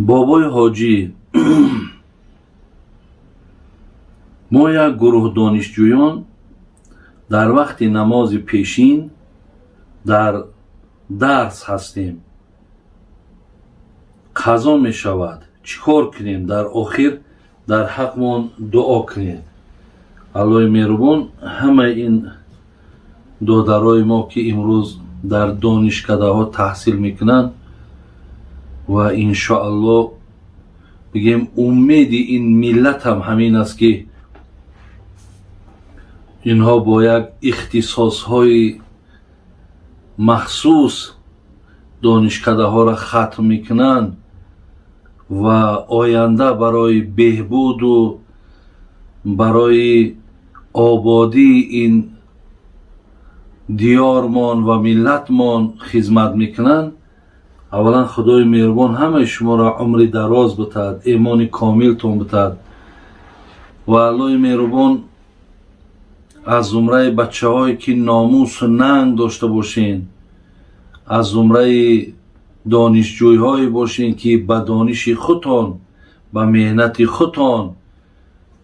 بابای حاجی ما یک گروه دانشجویان در وقت نماز پیشین در درس هستیم. قضا می شود چیکار کنیم؟ در آخر در حقمون دعا کنید. الله مهربان همه این دادرای ما که امروز در دانشکده ها تحصیل میکنن و انشاءالله بگیم امید این ملت هم همین است که اینها با یک اختصاص های مخصوص دانشکده ها را ختم میکنن و آینده برای بهبود و برای آبادی این دیارمان و ملتمان خدمت میکنن. اولا خدای مهربان همه شما را عمر دراز بتاد، ایمان کامل تون بتاد و الله مهربان از زمره بچه هایی که ناموس و ننگ داشته باشین، از زمره دانشجوی هایی باشین که به دانش خودتان به مهنت خودتان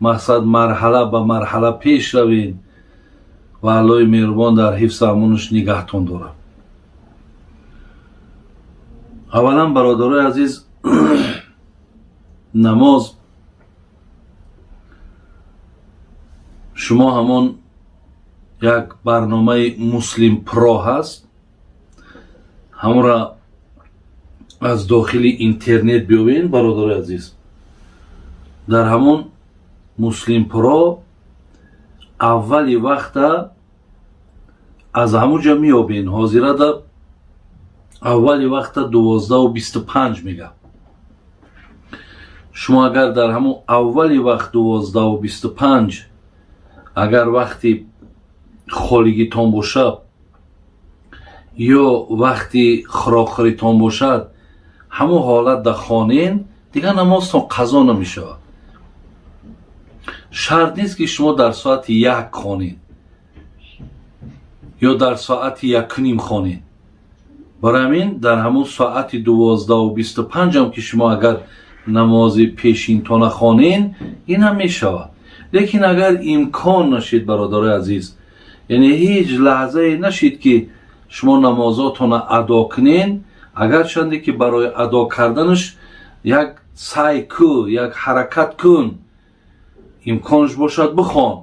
مقصد مرحله به مرحله پیش روین و الله مهربان در حفظ امانش نگهتون داره. اولا برادرای عزیز، نماز شما همان یک برنامه مسلم پرو هست، همون را از داخل اینترنت بیابین برادرای عزیز. در همون مسلم پرو اولی وقت از همونجا میابین، حاضره در اولی وقت 12:25 میگه. شما اگر در همون اولی وقت 12:25 اگر وقتی خالگی تان باشد یا وقتی خراخری تان باشد همون حالت در خانین دیگه نمازتان قضا نمیشه. شرط نیست که شما در ساعت 1 خوانین یا در ساعت 1:30 خوانین. برای همین در همون ساعت 12:25 هم که شما اگر نماز پیشین تان خوانین این هم میشود. لیکن اگر امکان نشید برادرای عزیز، یعنی هیچ لحظه نشید که شما نمازاتون ادا کنین، اگر چندی که برای ادا کردنش یک سعی کو، یک حرکت کن، امکانش باشد بخوان.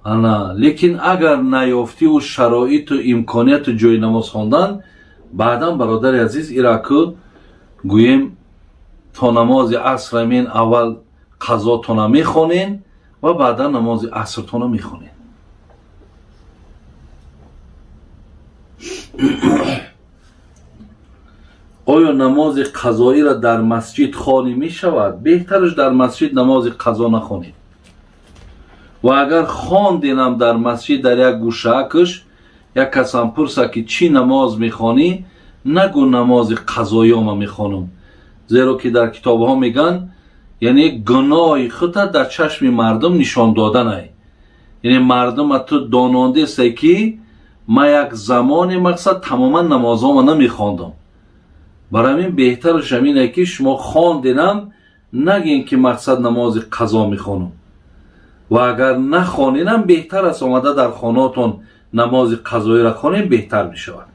انا لیکن اگر نیافتی و شرایط و امکانیت جای نماز خواندن، بعدا برادر عزیز ایرا که گوییم تا نماز عصر امین اول قضا تونه میخونین و بعدا نماز عصر تونه میخونین. آیا نماز قضایی را در مسجد خوانی می شود؟ بهترش در مسجد نماز قضا نخوانید و اگر خواندینم در مسجد در یک گوشه کش یک کس هم پرسه که چی نماز میخوانی، نگو نماز قضایی ما میخوانم، زیرا که در کتاب ها میگن یعنی گناه خود در چشم مردم نشان دادن ای. یعنی مردم تو داننده است که ما یک زمان مقصد تماما نمازها ما نمیخواندم. برای همین بهترش همینه که شما خواندینم نگین که مقصد نماز قضا میخوانم و اگر نخوانینم بهتر است آمده در خانهاتون نماز قضایی را خوانین، بهتر میشود.